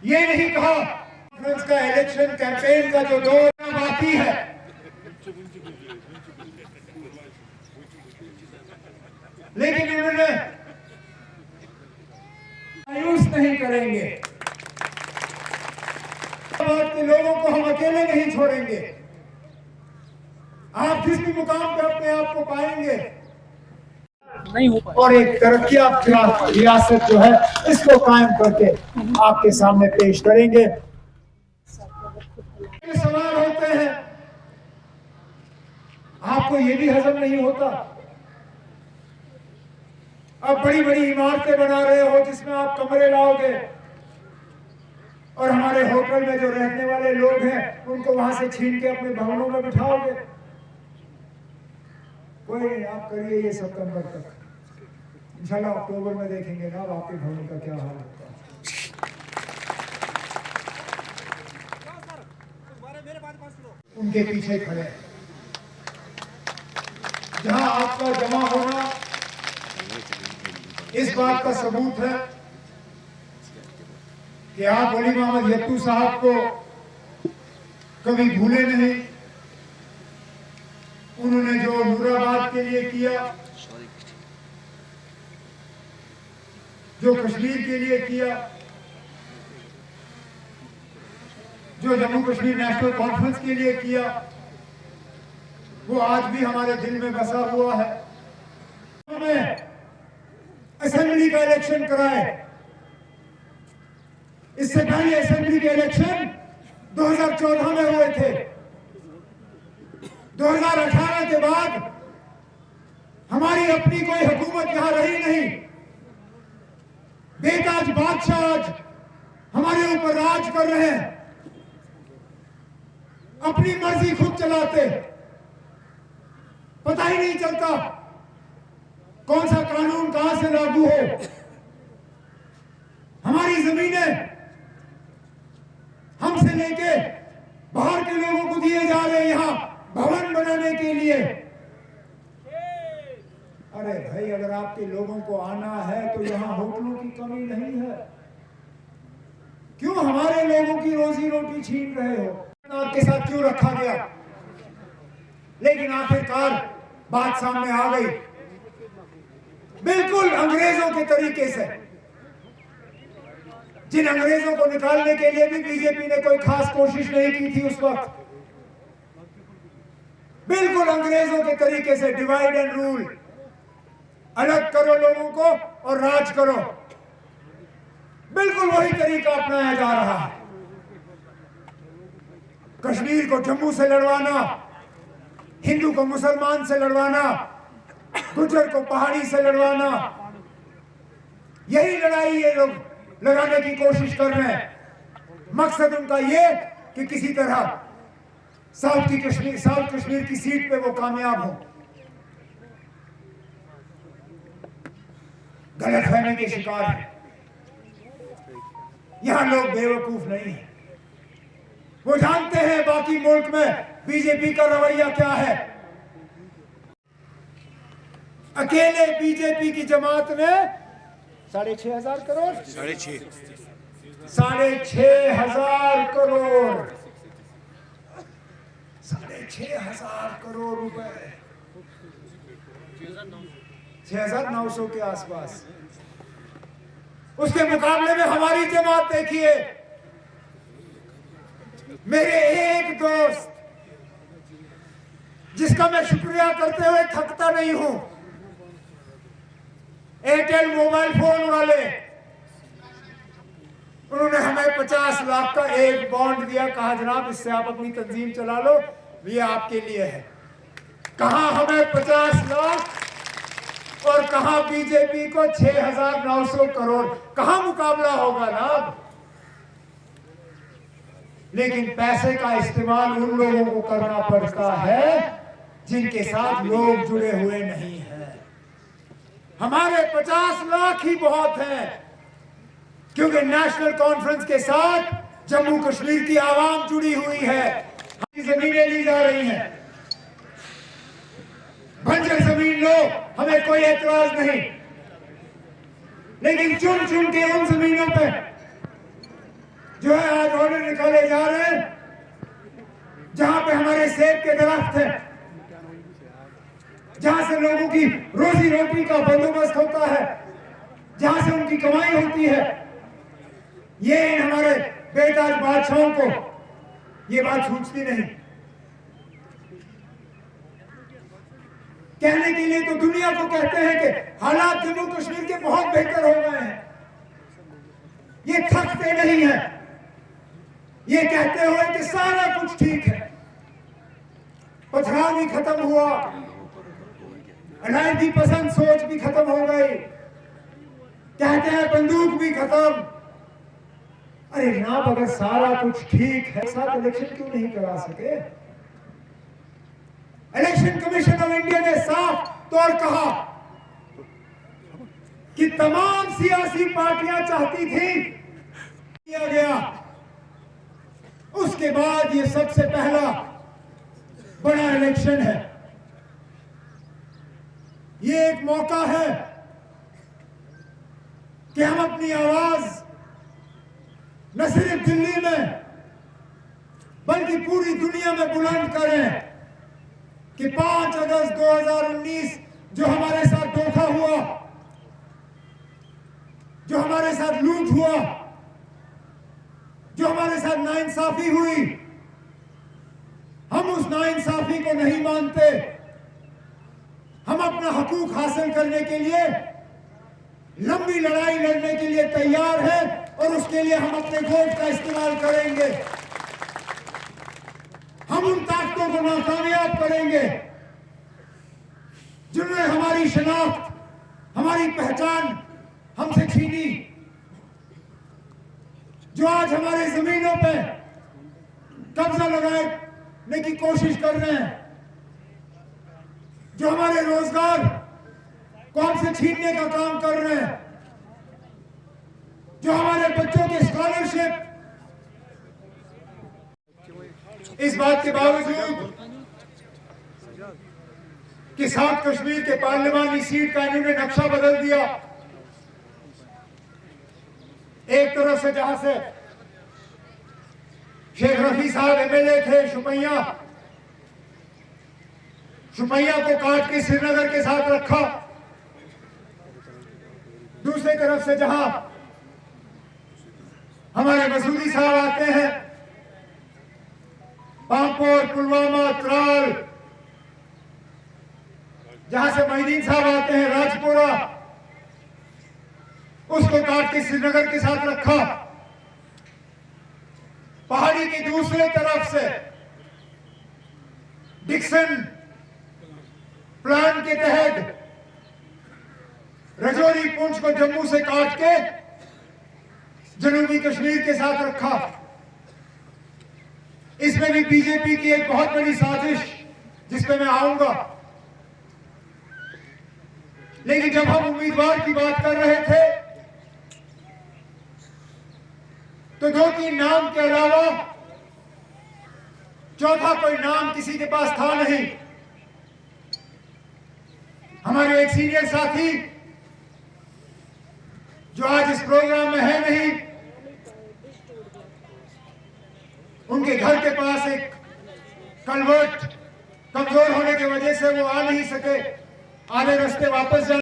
ये नहीं कहा कॉन्फ्रेंस का इलेक्शन कैंपेन का जो दौर बाकी है, लेकिन उन्होंने मायूस नहीं करेंगे। के लोगों को हम अकेले नहीं छोड़ेंगे। आप जिस भी मुकाम पे अपने आप को पाएंगे नहीं हो पाए और एक तरक्की याफ्ता रियासत जो है इसको कायम करके आपके सामने पेश करेंगे। सवाल होते हैं, आपको ये भी हजम नहीं होता। आप बड़ी बड़ी इमारतें बना रहे हो जिसमें आप कमरे लाओगे और हमारे होटल में जो रहने वाले लोग हैं उनको वहां से छीन के अपने भवनों में बिठाओगे। कोई नहीं, आप करिए ये सितंबर तक, इंशाल्लाह अक्टूबर में देखेंगे ना आपके भवन का क्या हाल होता है। उनके पीछे खड़े हैं। जहां आपका जमा होना इस बात का सबूत है कि आप वली मोहम्मद यत्तू साहब को कभी भूले नहीं। उन्होंने जो नूराबाद के लिए किया, जो कश्मीर के लिए किया, जो जम्मू कश्मीर नेशनल कॉन्फ्रेंस के लिए किया, वो आज भी हमारे दिल में बसा हुआ है। हमें असेंबली का इलेक्शन कराए। इससे पहले असेंबली के इलेक्शन 2014 में हुए थे। 2018 के बाद हमारी अपनी कोई हुकूमत यहां रही नहीं। बेताज बादशाह आज हमारे ऊपर राज कर रहे हैं, अपनी मर्जी खुद चलाते, पता ही नहीं चलता कौन सा कानून कहां से लागू हो। हमारी जमीनें हमसे लेके बाहर के लोगों को दिए जा रहे हैं यहां भवन बनाने के लिए। अरे भाई, अगर आपके लोगों को आना है तो यहां होटलों की कमी नहीं है। क्यों हमारे लोगों की रोजी रोटी छीन रहे हो? आपके साथ क्यों रखा गया? लेकिन आखिरकार बात सामने आ गई, बिल्कुल अंग्रेजों के तरीके से। जिन अंग्रेजों को निकालने के लिए भी बीजेपी ने कोई खास कोशिश नहीं की थी उस वक्त, बिल्कुल अंग्रेजों के तरीके से डिवाइड एंड रूल, अलग करो लोगों को और राज करो, बिल्कुल वही तरीका अपनाया जा रहा है। कश्मीर को जम्मू से लड़वाना, हिंदू को मुसलमान से लड़वाना, गुजर को पहाड़ी से लड़वाना, यही लड़ाई ये लोग लड़ाने की कोशिश कर रहे हैं। मकसद उनका ये कि किसी तरह साउथ कश्मीर की सीट पे वो कामयाब हो। गलतफहमी के शिकार है। यहां लोग बेवकूफ नहीं है, वो जानते हैं बाकी मुल्क में बीजेपी का रवैया क्या है। अकेले बीजेपी की जमात ने 6,500 करोड़ 6,500 करोड़ 6,500 करोड़ रुपए 6,900 के आसपास। उसके मुकाबले में हमारी जमात देखिए। मेरे एक दोस्त जिसका मैं शुक्रिया करते हुए थकता नहीं हूं, एयरटेल मोबाइल फोन वाले, उन्होंने हमें 50 लाख का एक बॉन्ड दिया। कहा जनाब इससे आप अपनी तंजीम चला लो, ये आपके लिए है। कहा हमें 50 लाख और कहा बीजेपी को 6,900 करोड़। कहां मुकाबला होगा ना? लेकिन पैसे का इस्तेमाल उन लोगों को करना पड़ता है जिनके साथ लोग जुड़े हुए नहीं हैं। हमारे 50 लाख ही बहुत हैं, क्योंकि नेशनल कॉन्फ्रेंस के साथ जम्मू कश्मीर की आवाम जुड़ी हुई है। हमारी जमीनें ली जा रही हैं, बंजर जमीन लो, हमें कोई एतराज नहीं, लेकिन चुन चुन के उन जमीनों पे जो है आज ऑर्डर निकाले जा रहे हैं, जहां पे हमारे सेब के दरख्त हैं, जहां से लोगों की रोजी रोटी का बंदोबस्त होता है, जहां से उनकी कमाई होती है, ये हमारे बेताज बादशाहों को ये बात सूझती नहीं। कहने के लिए तो दुनिया को कहते हैं कि हालात जम्मू कश्मीर के बहुत बेहतर हो गए हैं, ये थकते नहीं है, ये कहते हुए कि सारा कुछ ठीक है, पथराव भी खत्म हुआ, अलायदी पसंद सोच भी खत्म हो गई, कहते हैं बंदूक भी खत्म। अरे जनाब, अगर सारा कुछ ठीक है, साथ इलेक्शन क्यों नहीं करा सके? इलेक्शन कमीशन ऑफ इंडिया ने साफ तौर कहा कि तमाम सियासी पार्टियां चाहती थी किया गया, उसके बाद ये सबसे पहला बड़ा इलेक्शन है। ये एक मौका है कि हम अपनी आवाज न सिर्फ दिल्ली में बल्कि पूरी दुनिया में बुलंद करें कि 5 अगस्त 2019 जो हमारे साथ धोखा हुआ, जो हमारे साथ लूट हुआ, जो हमारे साथ नाइंसाफी हुई, हम उस नाइंसाफी को नहीं मानते। हम अपना हकूक हासिल करने के लिए लंबी लड़ाई लड़ने के लिए तैयार हैं और उसके लिए हम अपने वोट का इस्तेमाल करेंगे। हम उन ताकतों को नाकामयाब करेंगे जिन्होंने हमारी शनाख्त, हमारी पहचान हमसे छीनी, जो आज हमारे जमीनों पे कब्जा लगाने की कोशिश कर रहे हैं, जो हमारे रोजगार को हमसे छीनने का काम कर रहे हैं, जो हमारे बच्चों की स्कॉलरशिप, इस बात के बावजूद कि साउथ कश्मीर के पार्लिमानी सीट का इन्होंने नक्शा बदल दिया। एक तरफ से जहां से शेख रफी साहब एमएलए थे शुपैया को काट के श्रीनगर के साथ रखा, दूसरी तरफ से जहां हमारे मसूदी साहब आते हैं, पांपोर, पुलवामा, त्राल, जहां से मोहिदीन साहब आते हैं, राजपुरा, उसको काट के श्रीनगर के साथ रखा। पहाड़ी की दूसरे तरफ से डिक्सन प्लान के तहत रजौरी पुंछ को जम्मू से काट के जनूबी कश्मीर के साथ रखा। इसमें भी बीजेपी की एक बहुत बड़ी साजिश, जिस पे मैं आऊंगा। लेकिन जब हम उम्मीदवार की बात कर रहे थे तो 2-3 नाम के अलावा चौथा कोई नाम किसी के पास था नहीं। हमारे एक सीनियर साथी जो आज इस प्रोग्राम में है नहीं, उनके घर के पास एक कलवर्ट कमजोर होने की वजह से वो आ नहीं सके, आधे रास्ते वापस जा